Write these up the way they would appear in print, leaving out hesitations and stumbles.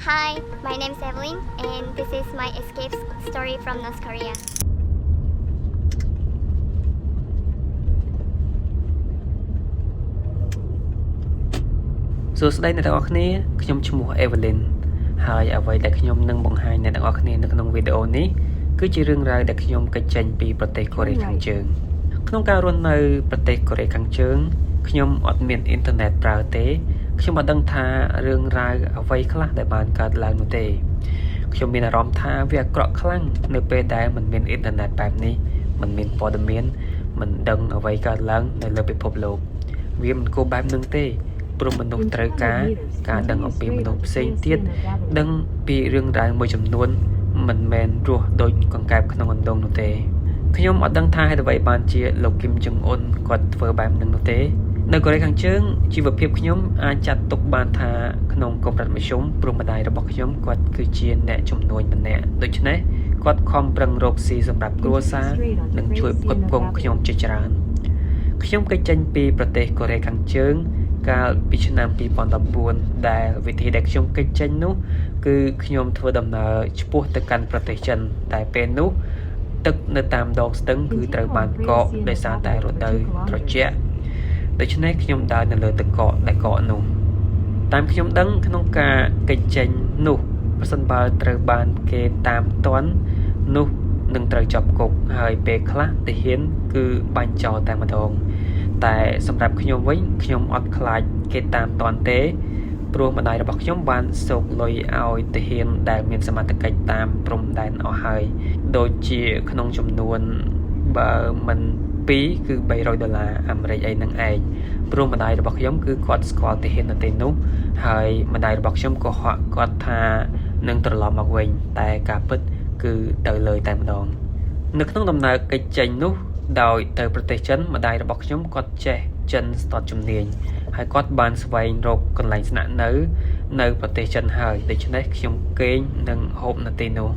Hi, my name is Evelyn, and this is my escape story from North Korea. សួស្តីអ្នកទាំងអស់គ្នាខ្ញុំឈ្មោះ Evelyn ហើយអ្វីដែលខ្ញុំនឹងបង្ហាញអ្នកទាំងអស់គ្នានៅក្នុងវីដេអូនេះគឺជារឿងរ៉ាវដែលខ្ញុំកិច្ចចេញពីប្រទេសកូរ៉េខាងជើងក្នុងការរស់នៅប្រទេសកូរ៉េខាងជើងខ្ញុំអត់មានអ៊ីនធឺណិតប្រើទេខ្ញុំមិនដឹងថារឿងរ៉ាវអ្វីខ្លះដែលបានកើតឡើងនោះទេខ្ញុំមានអារម្មណ៍ថាវាអាក្រក់ខ្លាំងនៅពេលដែលមិនមានអ៊ីនធឺណិតបែបនេះមិនមានព័ត៌មានមិនដឹងអ្វីកើតឡើងនៅលើពិភពលោកវាមិនគួរបែបនឹងទេព្រោះមនុស្សត្រូវការដឹងអំពីមនុស្សផ្សេងទៀតដឹងពីរឿងរ៉ាវមួយចំនួនមិនមែនរស់ដូចកង្កែបក្នុងអណ្ដូងនោះទេខ្ញុំអត់ដឹងថាហេតុអ្វីបានជាលោកគីមចុងអ៊ុនគាត់ធ្វើបែបហ្នឹងនោះទេនៅកូរ៉េខាងជើងជីវភាពខ្ញុំអាចចាត់ទុកបានថាក្នុងកម្រិតមធ្យមព្រោះម្ដាយរបស់ខ្ញុំគាត់គឺជាអ្នកជំនួញម្នាក់ដូច្នេះគាត់ខំប្រឹងរកស៊ីសម្រាប់គ្រួសារនិងជួយផ្គត់ផ្គង់ខ្ញុំជាច្រើនខ្ញុំគេចចេញពីប្រទេសកូរ៉េខាងជើងកាលពីឆ្នាំ2014ដែលវិធីដែលខ្ញុំគេចចេញនោះគឺខ្ញុំធ្វើដំណើរឆ្ពោះទៅកាន់ប្រទេសចិនតែពេលនោះទឹកនៅតាមដងស្ទឹងគឺត្រូវបានកកដោយសារតែរដូវត្រជាក់ដូច្នេះខ្ញុំដើរនៅលើទឹកកកដែលកកនោះតាមខ្ញុំដឹងក្នុងការគេចចេញនោះប្រសិនបើត្រូវបានគេតាមទាន់នោះនឹងត្រូវចាប់គុកហើយពេលខ្លះទាហានគឺបាញ់ចោលតែម្ដងតែសម្រាប់ខ្ញុំវិញខ្ញុំអត់ខ្លាចគេតាមទាន់ទេព្រោះម្ដាយរបស់ខ្ញុំបានសូកលុយឲ្យទាហានដែលមានសមត្ថកិច្ចតាមព្រំដែនអស់ហើយដូចជាក្នុងចំនួនបើមិន2គឺ$300អាមេរិកអីហ្នឹងឯងព្រោះម្ដាយរបស់ខ្ញុំគឺគាត់ស្គាល់ទាហាននៅទីនោះហើយម្ដាយរបស់ខ្ញុំក៏ហក់គាត់ថានឹងត្រឡប់មកវិញតែការពិតគឺទៅលើតែម្ដងនៅក្នុងដំណើរកិច្ចចេញនោះដោយទៅប្រទេសចិនម្ដាយរបស់ខ្ញុំគាត់ចេះចិនស្ទាត់ជំនាញហើយគាត់បានស្វែងរកកន្លែងស្នាក់នៅប្រទេសចិនហើយដូច្នេះខ្ញុំគេងនិងហូបនៅទីនោះ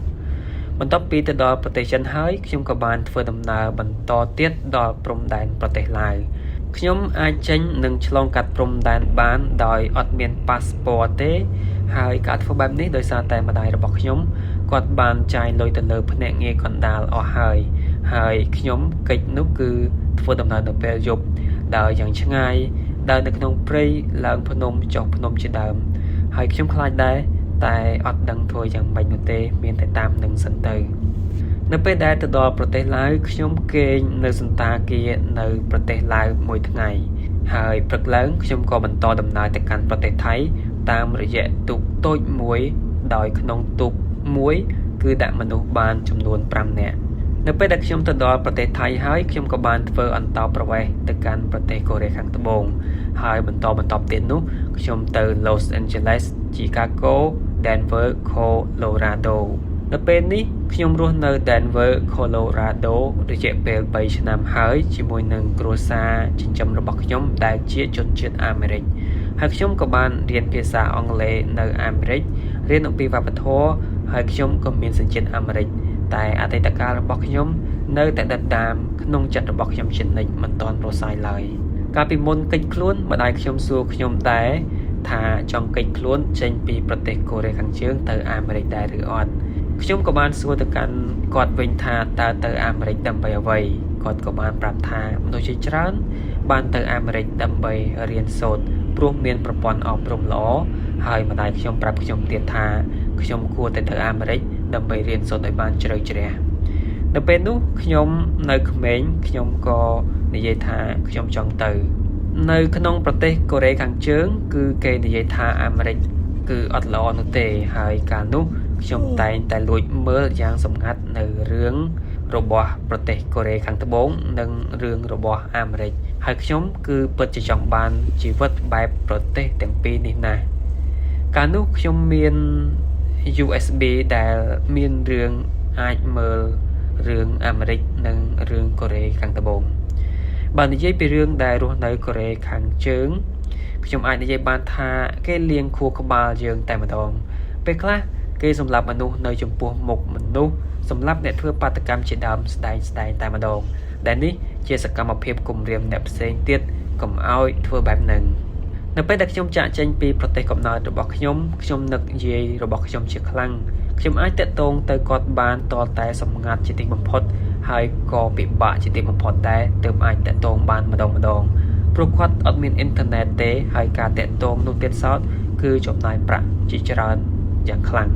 បន្ទាប់ពីទៅដល់ប្រទេសចិនហើយខ្ញុំក៏បានធ្វើដំណើរបន្តទៀតដល់ព្រំដែនប្រទេសឡាវខ្ញុំអាចចេញនិងឆ្លងកាត់ព្រំដែនបានដោយអត់មានប៉ាសពតទេហើយការធ្វើបែបនេះដោយសារតែម្ដាយរបស់ខ្ញុំគាត់បានចាយលុយទៅលើភ្នាក់ងារកណ្ដាលអស់ហើយខ្ញុំកិច្ចនោះគឺធ្វើដំណើរនៅពេលយប់ដើរយ៉ាងឆ្ងាយដើរនៅក្នុងព្រៃឡើងភ្នំចុះភ្នំជាដើមហើយខ្ញុំខ្លាចដែរតែអត់ដឹងធ្វើយ៉ាងម៉េចនោះទេមានតែតាមនឹងសិនទៅនៅពេលដែលទៅដល់ប្រទេសឡាវខ្ញុំគេងនៅសន្តាគារនៅប្រទេសឡាវមួយថ្ងៃហើយព្រឹកឡើងខ្ញុំក៏បន្តដំណើរទៅកាន់ប្រទេសថៃតាមរយៈទូកតូចមួយដោយក្នុងទូកមួយគឺដាក់មនុស្សបានចំនួន5នាក់នៅពេលដែលខ្ញុំទៅដល់ប្រទេសថៃហើយខ្ញុំក៏បានធ្វើអន្តោប្រវេសន៍ទៅកាន់ប្រទេសកូរ៉េខាងត្បូងហើយបន្តទៀតនោះខ្ញុំទៅ Los Angeles, Chicago, Denver, Colorado នៅពេលនេះខ្ញុំរស់នៅ Denver, Colorado រយៈពេល3ឆ្នាំហើយជាមួយនឹងគ្រួសារចិញ្ចឹមរបស់ខ្ញុំដែលជាជនជាតិអាមេរិកហើយខ្ញុំក៏បានរៀនភាសាអង់គ្លេសនៅអាមេរិករៀនអំពីវប្បធម៌ហើយខ្ញុំក៏មានសញ្ជាតិអាមេរិកតែអតីតកាលរបស់ខ្ញុំនៅតែដិតដាមក្នុងចិត្តរបស់ខ្ញុំជានិច្ចមិនទាន់រសាយឡើយកាលពីមុនកិច្ចខ្លួនម្ដាយខ្ញុំសួរខ្ញុំដែរថាចង់កិច្ចខ្លួនចេញពីប្រទេសកូរ៉េខាងជើងទៅអាមេរិកដែរឬអត់ខ្ញុំក៏បានសួរទៅកាន់គាត់វិញថាតើទៅអាមេរិកដើម្បីអ្វីគាត់ក៏បានប្រាប់ថាមនុស្សជាច្រើនបានទៅអាមេរិកដើម្បីរៀនសូត្រព្រោះមានប្រព័ន្ធអប់រំល្អហើយម្ដាយខ្ញុំប្រាប់ខ្ញុំទៀតថាខ្ញុំគួរតែទៅអាមេរិកដើម្បីរៀនសូត្រឲ្យបានជ្រៅជ្រះនៅពេលនោះខ្ញុំនៅក្មេងខ្ញុំក៏និយាយថាខ្ញុំចង់ទៅនៅក្នុងប្រទេសកូរ៉េខាងជើងគឺគេនិយាយថាអាមេរិកគឺអត់ល្អនោះទេហើយកាលនោះខ្ញុំតែងតែលួចមើលយ៉ាងសម្ងាត់នៅរឿងរបស់ប្រទេសកូរ៉េខាងត្បូងនិងរឿងរបស់អាមេរិកហើយខ្ញុំគឺពិតជាចង់បានជីវិតបែបប្រទេសទាំងពីរនេះណាស់កាលនោះខ្ញុំមាន USB ដែលមានរឿងអាចមើលរឿងអាមេរិកនិងរឿងកូរ៉េខាងត្បូងបើនិយាយពីរឿងដែលរស់នៅកូរ៉េខាងជើងខ្ញុំអាចនិយាយបានថាគេលាងខួរក្បាលយើងតែម្ដងពេលខ្លះគេសម្លាប់មនុស្សនៅចំពោះមុខមនុស្សសម្លាប់អ្នកធ្វើបាតកម្មជាដើមស្ដែងតែម្ដងដែលនេះជាសកម្មភាពគំរាមអ្នកផ្សេងទៀតកុំឲ្យធ្វើបែបហ្នឹង នៅពេលដែលខ្ញុំចាក់ចេញពីប្រទេសកំណើតរបស់ខ្ញុំនឹកយាយរបស់ខ្ញុំជាខ្លាំងខ្ញុំអាចតាក់ទងទៅគាត់បានតតែសម្ងាត់ជាទីបំផុតហើយក៏ពិបាកជាទីបំផុតដែរទើបអាចតាក់ទងបានម្ដងព្រោះគាត់អត់មានអ៊ីនធឺណិតទេហើយការតាក់ទងនោះទៀតសោតគឺចំណាយប្រាក់ជាច្រើនយ៉ាងខ្លាំង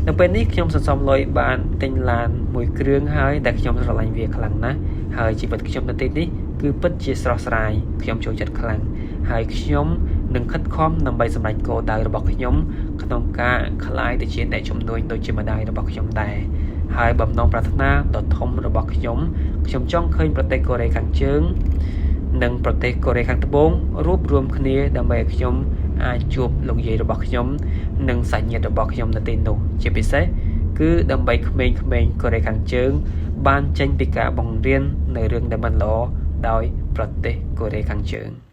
នៅពេលនេះខ្ញុំសន្សំលុយបានទិញឡានមួយគ្រឿងហើយដែលខ្ញុំស្រឡាញ់វាខ្លាំងណាស់ហើយជីវិតខ្ញុំនៅទីនេះគឺពិតជាស្រស់ស្រាយខ្ញុំចូលចិត្តខ្លាំងហើយខ្ញុំនឹងខិតខំដើម្បីសម្រេចគោលដៅរបស់ខ្ញុំក្នុងការក្លាយទៅជាអ្នកជំនួយដូចជាម្ដាយរបស់ខ្ញុំដែរហើយបំណងប្រាថ្នាដ៏ធំរបស់ខ្ញុំចង់ឃើញប្រទេសកូរ៉េខាងជើងនិងប្រទេសកូរ៉េខាងត្បូងរួបរวมគ្នាដើម្បីឲ្យខ្ញុំអាចជួបលោកយាយរបស់ខ្ញុំនិងសាច់ញាតិរបស់ខ្ញុំនៅទីនោះជាពិសេសគឺដើម្បីក្មេងៗកូរ៉េខាងជើងបានចេញពីការបង្រៀននៅរឿងដែលមិនល្អដោយប្រទេសកូរ៉េខាងជើង